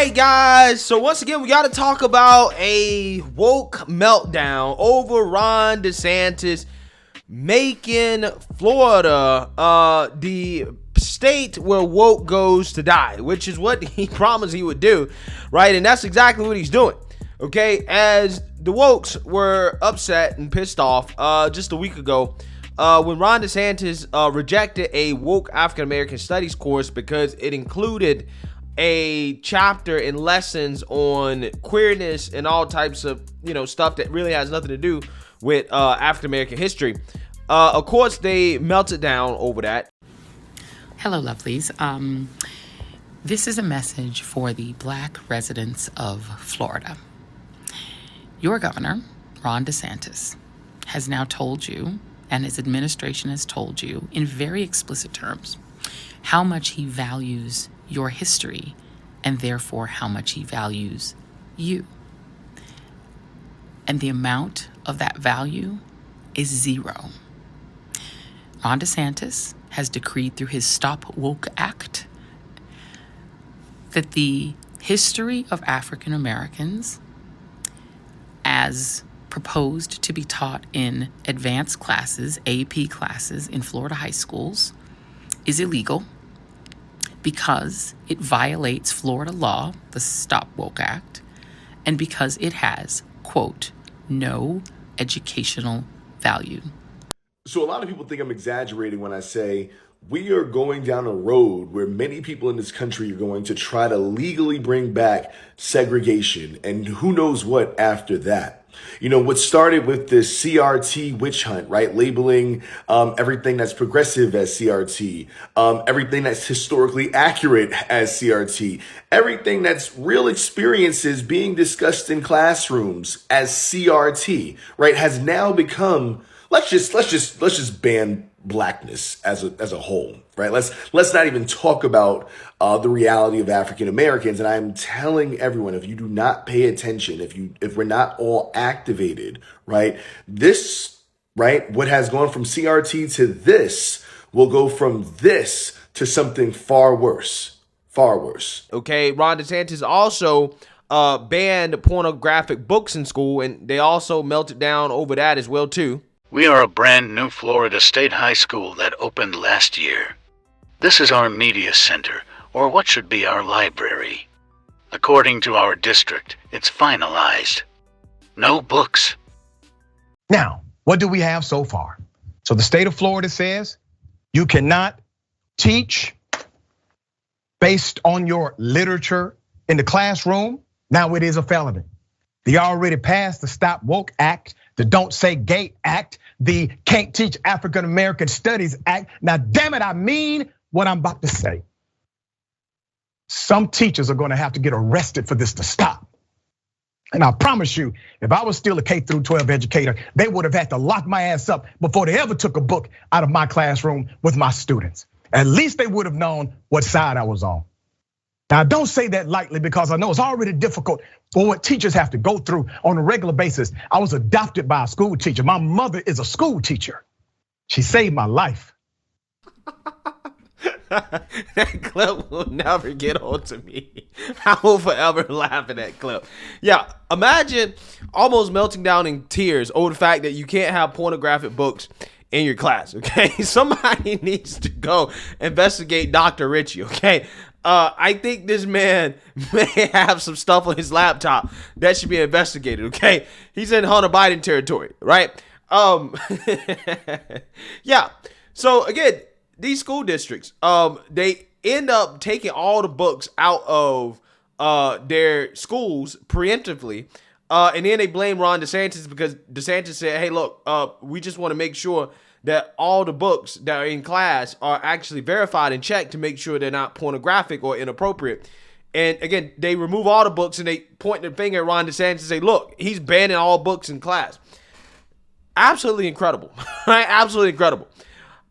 right, guys. So once again, we got to talk about a woke meltdown over Ron DeSantis making Florida the state where woke goes to die, which is what he promised he would do, right? And that's exactly what he's doing. Okay, as the wokes were upset and pissed off just a week ago when Ron DeSantis rejected a woke African American studies course because it included a chapter and lessons on queerness and all types of, stuff that really has nothing to do with African American history. Of course, they melted down over that. Hello, lovelies. This is a message for the Black residents of Florida. Your governor, Ron DeSantis, has now told you, and his administration has told you in very explicit terms, how much he values your history and therefore how much he values you. And the amount of that value is zero. Ron DeSantis has decreed through his Stop Woke Act that the history of African Americans, as proposed to be taught in advanced classes, AP classes in Florida high schools, is illegal because it violates Florida law, the Stop Woke Act, and because it has, quote, no educational value. So a lot of people think I'm exaggerating when I say we are going down a road where many people in this country are going to try to legally bring back segregation and who knows what after that. What started with this CRT witch hunt, right? Labeling everything that's progressive as CRT, everything that's historically accurate as CRT, everything that's real experiences being discussed in classrooms as CRT, right? Has now become, let's just ban blackness as a whole, right? Let's not even talk about the reality of African Americans. And I'm telling everyone, if you do not pay attention, if we're not all activated, right, this, right, what has gone from CRT to this will go from this to something far worse. Okay, Ron DeSantis also banned pornographic books in school, and they also melted down over that as well too. We are a brand new Florida State high school that opened last year. This is our media center, or what should be our library. According to our district, it's finalized. No books. Now, what do we have so far? So the state of Florida says you cannot teach based on your literature in the classroom. Now it is a felony. They already passed the Stop Woke Act, the Don't Say Gay Act, the Can't Teach African American Studies Act. Now, damn it, I mean what I'm about to say. Some teachers are gonna have to get arrested for this to stop. And I promise you, if I was still a K through 12 educator, they would have had to lock my ass up before they ever took a book out of my classroom with my students. At least they would have known what side I was on. Now, I don't say that lightly because I know it's already difficult for what teachers have to go through on a regular basis. I was adopted by a school teacher. My mother is a school teacher. She saved my life. That clip will never get old to me. I will forever laugh at that clip. Yeah, imagine almost melting down in tears over the fact that you can't have pornographic books in your class, okay? Somebody needs to go investigate Dr. Richie, okay? I think this man may have some stuff on his laptop that should be investigated, okay? He's in Hunter Biden territory, right? Yeah, so again, these school districts, they end up taking all the books out of their schools preemptively, and then they blame Ron DeSantis because DeSantis said, hey, look, we just want to make sure that all the books that are in class are actually verified and checked to make sure they're not pornographic or inappropriate. And again, they remove all the books and they point their finger at Ron DeSantis and say, look, he's banning all books in class. Absolutely incredible, right? Absolutely incredible.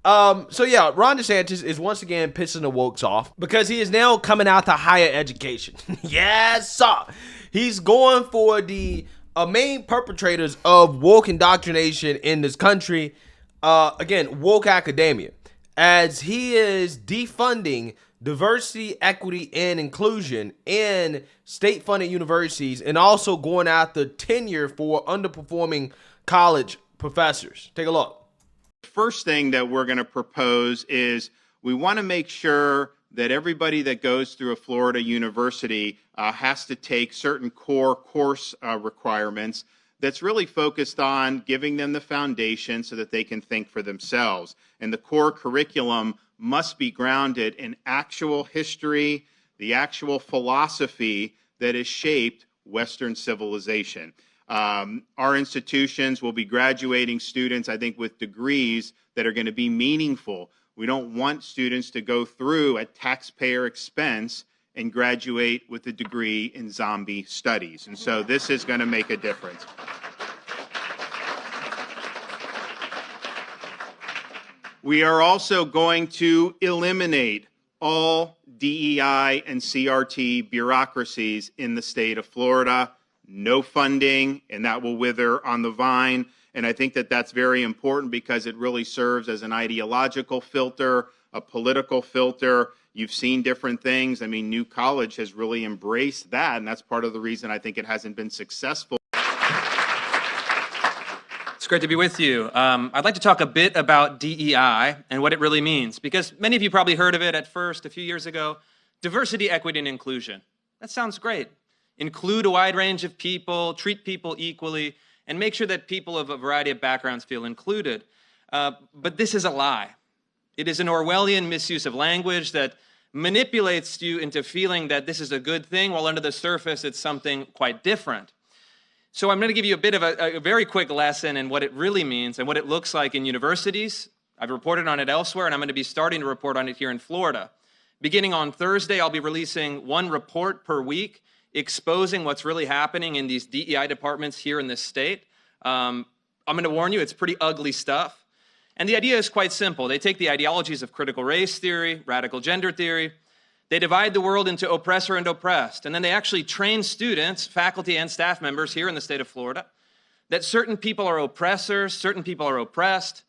So yeah, Ron DeSantis is once again pissing the wokes off because he is now coming out to higher education. Yes, sir. He's going for the main perpetrators of woke indoctrination in this country. Again, woke academia, as he is defunding diversity, equity, and inclusion in state-funded universities, and also going after tenure for underperforming college professors. Take a look. The first thing that we're going to propose is we want to make sure that everybody that goes through a Florida university has to take certain core course requirements that's really focused on giving them the foundation so that they can think for themselves. And the core curriculum must be grounded in actual history, the actual philosophy that has shaped Western civilization. Our institutions will be graduating students, I think, with degrees that are going to be meaningful. We don't want students to go through at taxpayer expense and graduate with a degree in zombie studies. And so this is going to make a difference. We are also going to eliminate all DEI and CRT bureaucracies in the state of Florida. No funding, and that will wither on the vine. And I think that that's very important because it really serves as an ideological filter, a political filter. You've seen different things. I mean, New College has really embraced that, and that's part of the reason I think it hasn't been successful. It's great to be with you. I'd like to talk a bit about DEI and what it really means, because many of you probably heard of it at first a few years ago. Diversity, equity, and inclusion. That sounds great. Include a wide range of people, treat people equally, and make sure that people of a variety of backgrounds feel included. But this is a lie. It is an Orwellian misuse of language that manipulates you into feeling that this is a good thing, while under the surface it's something quite different. So I'm going to give you a bit of a very quick lesson in what it really means and what it looks like in universities. I've reported on it elsewhere, and I'm going to be starting to report on it here in Florida. Beginning on Thursday, I'll be releasing one report per week exposing what's really happening in these DEI departments here in this state. I'm going to warn you, it's pretty ugly stuff. And the idea is quite simple. They take the ideologies of critical race theory, radical gender theory, they divide the world into oppressor and oppressed, and then they actually train students, faculty and staff members here in the state of Florida, that certain people are oppressors, certain people are oppressed.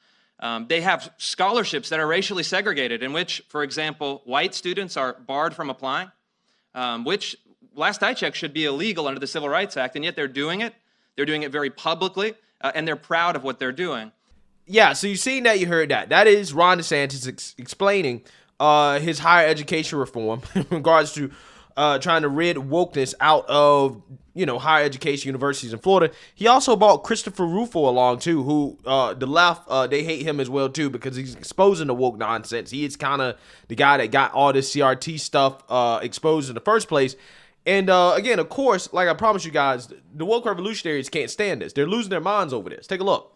They have scholarships that are racially segregated, in which, for example, white students are barred from applying, which, last I checked, should be illegal under the Civil Rights Act, and yet they're doing it. They're doing it very publicly, and they're proud of what they're doing. Yeah, so you've seen that, you heard that. That is Ron DeSantis explaining his higher education reform in regards to trying to rid wokeness out of, higher education universities in Florida. He also brought Christopher Rufo along too, who the left, they hate him as well too, because he's exposing the woke nonsense. He is kind of the guy that got all this CRT stuff exposed in the first place. And again, of course, like I promised you guys, the woke revolutionaries can't stand this. They're losing their minds over this. Take a look.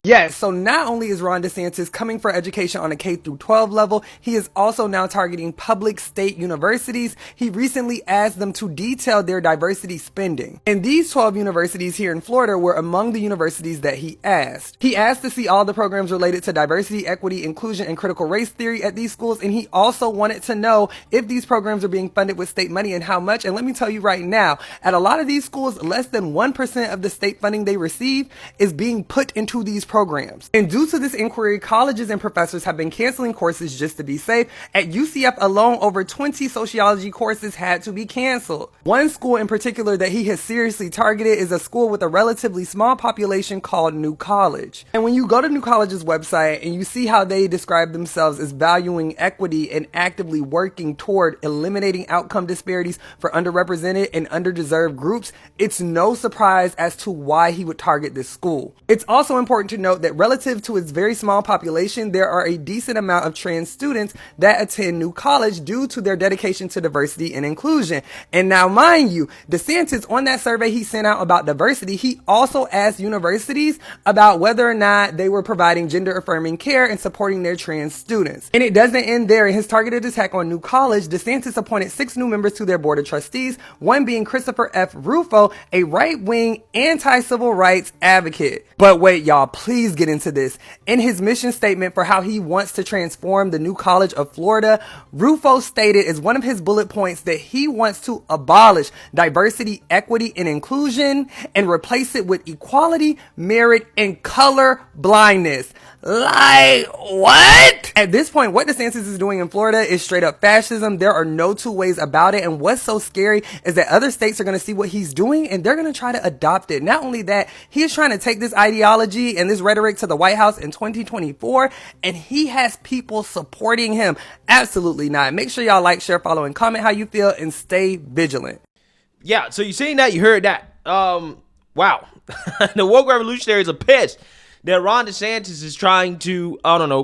Yes, so not only is Ron DeSantis coming for education on a K-12 level, he is also now targeting public state universities. He recently asked them to detail their diversity spending. And these 12 universities here in Florida were among the universities that he asked. He asked to see all the programs related to diversity, equity, inclusion, and critical race theory at these schools. And he also wanted to know if these programs are being funded with state money and how much. And let me tell you right now, at a lot of these schools, less than 1% of the state funding they receive is being put into these programs. And due to this inquiry, colleges and professors have been canceling courses just to be safe. At UCF alone, over 20 sociology courses had to be canceled. One school in particular that he has seriously targeted is a school with a relatively small population called New College. And when you go to New College's website and you see how they describe themselves as valuing equity and actively working toward eliminating outcome disparities for underrepresented and underdeserved groups, it's no surprise as to why he would target this school. It's also important to note that relative to its very small population, there are a decent amount of trans students that attend New College due to their dedication to diversity and inclusion. And now, mind you, DeSantis, on that survey he sent out about diversity, he also asked universities about whether or not they were providing gender-affirming care and supporting their trans students. And it doesn't end there. In his targeted attack on New College, DeSantis appointed 6 new members to their board of trustees, one being Christopher F. Rufo, a right-wing anti-civil rights advocate. But wait, y'all, please get into this. In his mission statement for how he wants to transform the New College of Florida, Rufo stated as one of his bullet points that he wants to abolish diversity, equity, and inclusion and replace it with equality, merit, and color blindness. Like, what? At this point, what DeSantis is doing in Florida is straight up fascism. There are no two ways about it. And what's so scary is that other states are going to see what he's doing and they're going to try to adopt it. Not only that, he is trying to take this ideology and this rhetoric to the White House in 2024, and he has people supporting him. Absolutely not. Make sure y'all like, share, follow, and comment how you feel, and stay vigilant. Yeah, so you seen that, you heard that. Wow. The woke revolutionaries are pissed that Ron DeSantis is trying to,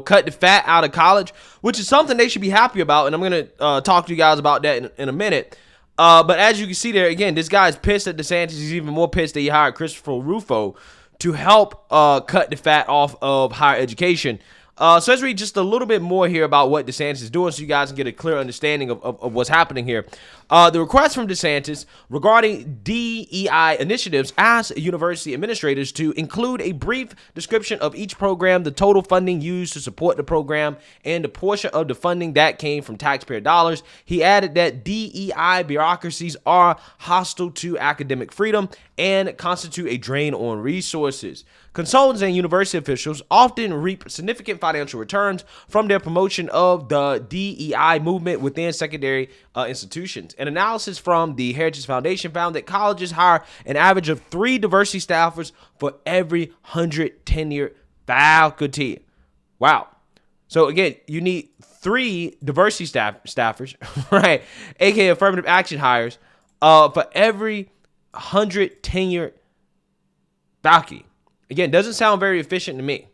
cut the fat out of college, which is something they should be happy about, and I'm going to talk to you guys about that in a minute. But as you can see there, again, this guy's pissed at DeSantis. He's even more pissed that he hired Christopher Rufo to help cut the fat off of higher education. So let's read just a little bit more here about what DeSantis is doing so you guys can get a clear understanding of what's happening here. The request from DeSantis regarding DEI initiatives asks university administrators to include a brief description of each program, the total funding used to support the program, and the portion of the funding that came from taxpayer dollars. He added that DEI bureaucracies are hostile to academic freedom and constitute a drain on resources. Consultants and university officials often reap significant financial returns from their promotion of the DEI movement within secondary institutions. An analysis from the Heritage Foundation found that colleges hire an average of 3 diversity staffers for every 100 tenured faculty. Wow. So again, you need 3 diversity staffers, right? AKA affirmative action hires, for every 100 tenured faculty. Again, doesn't sound very efficient to me.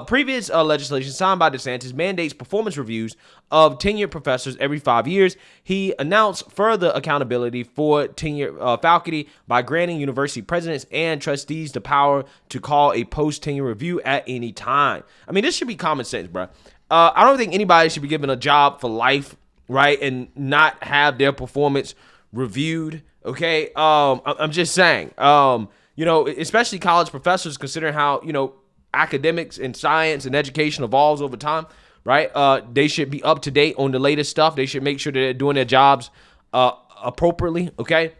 Previous legislation signed by DeSantis mandates performance reviews of tenured professors every 5 years. He announced further accountability for tenured faculty by granting university presidents and trustees the power to call a post-tenure review at any time. I mean, this should be common sense, bro. I don't think anybody should be given a job for life, right, and not have their performance reviewed, okay? I'm just saying. Especially college professors, considering how, academics and science and education evolves over time, right? They should be up to date on the latest stuff. They should make sure that they're doing their jobs appropriately, okay?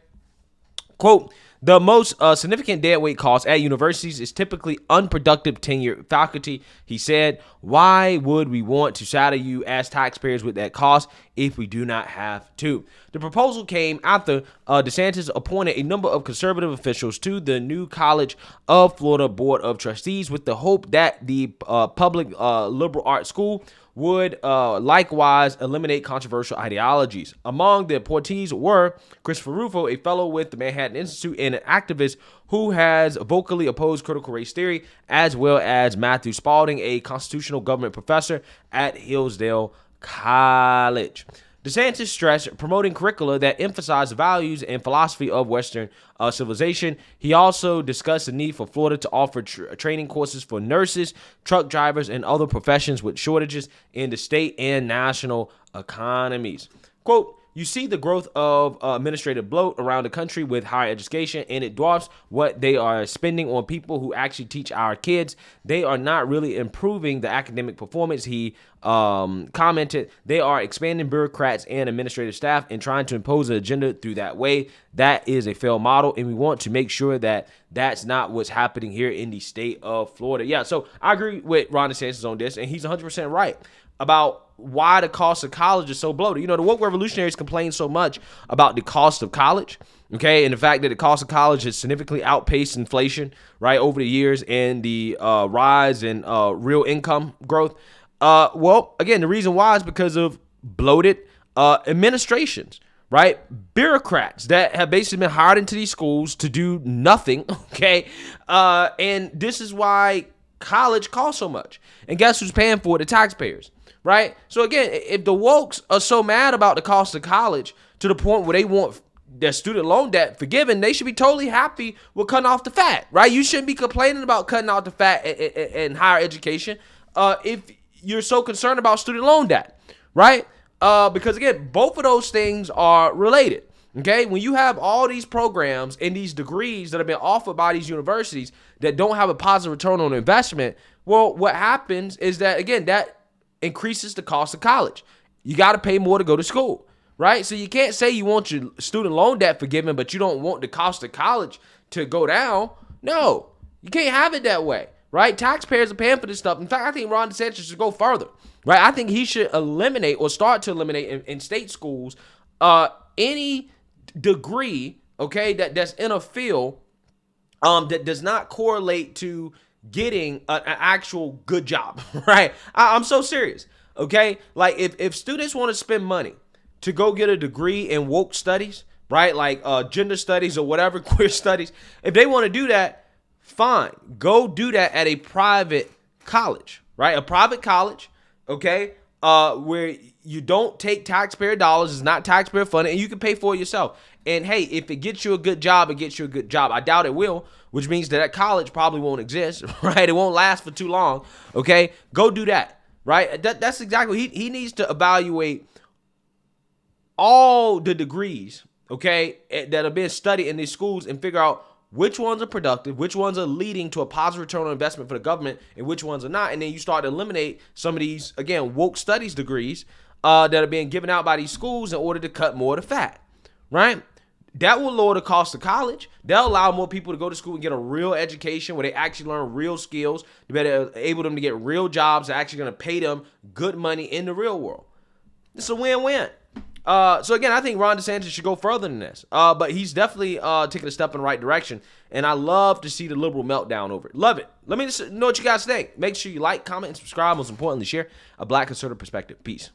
Quote, the most significant deadweight cost at universities is typically unproductive tenured faculty. He said, why would we want to saddle you as taxpayers with that cost if we do not have to? The proposal came after DeSantis appointed a number of conservative officials to the new College of Florida Board of Trustees with the hope that the public liberal arts school would likewise eliminate controversial ideologies. Among the appointees were Christopher Rufo, a fellow with the Manhattan Institute and an activist who has vocally opposed critical race theory, as well as Matthew Spalding, a constitutional government professor at Hillsdale College. DeSantis stressed promoting curricula that emphasize the values and philosophy of Western civilization. He also discussed the need for Florida to offer training courses for nurses, truck drivers, and other professions with shortages in the state and national economies. Quote, you see the growth of administrative bloat around the country with higher education, and it dwarfs what they are spending on people who actually teach our kids. They are not really improving the academic performance, he commented. They are expanding bureaucrats and administrative staff and trying to impose an agenda through that way. That is a failed model, and we want to make sure that that's not what's happening here in the state of Florida. Yeah, so I agree with Ron DeSantis on this, and he's 100% right about why the cost of college is so bloated. The woke revolutionaries complain so much about the cost of college, okay, and the fact that the cost of college has significantly outpaced inflation, right, over the years, and the rise in real income growth. Well, again, the reason why is because of bloated administrations, right? Bureaucrats that have basically been hired into these schools to do nothing, okay? And this is why college costs so much. And guess who's paying for it? The taxpayers, right? So again, if the wokes are so mad about the cost of college to the point where they want their student loan debt forgiven, they should be totally happy with cutting off the fat, right? You shouldn't be complaining about cutting off the fat in higher education if you're so concerned about student loan debt, right? Because again, both of those things are related. Okay, when you have all these programs and these degrees that have been offered by these universities that don't have a positive return on investment, well, what happens is that, again, that increases the cost of college. You got to pay more to go to school, right? So you can't say you want your student loan debt forgiven, but you don't want the cost of college to go down. No, you can't have it that way, right? Taxpayers are paying for this stuff. In fact, I think Ron DeSantis should go further, right? I think he should eliminate or start to eliminate in state schools any degree, okay, that's in a field that does not correlate to getting an actual good job, right? I'm so serious, okay? Like if students want to spend money to go get a degree in woke studies, right? Like gender studies or whatever, queer studies, if they want to do that, fine. Go do that at a private college, right? A private college, okay, where you don't take taxpayer dollars, it's not taxpayer funded, and you can pay for it yourself. And hey, if it gets you a good job, it gets you a good job. I doubt it will, which means that college probably won't exist, right? It won't last for too long, okay? Go do that, right? That's exactly, he needs to evaluate all the degrees, okay, that are being studied in these schools and figure out which ones are productive, which ones are leading to a positive return on investment for the government, and which ones are not. And then you start to eliminate some of these, again, woke studies degrees that are being given out by these schools in order to cut more of the fat, right? That will lower the cost of college. That'll allow more people to go to school and get a real education where they actually learn real skills, to better enable them to get real jobs that are actually going to pay them good money in the real world. It's a win-win. So again, I think Ron DeSantis should go further than this. But he's definitely taking a step in the right direction. And I love to see the liberal meltdown over it. Love it. Let me know what you guys think. Make sure you like, comment, and subscribe. Most importantly, share a Black conservative perspective. Peace.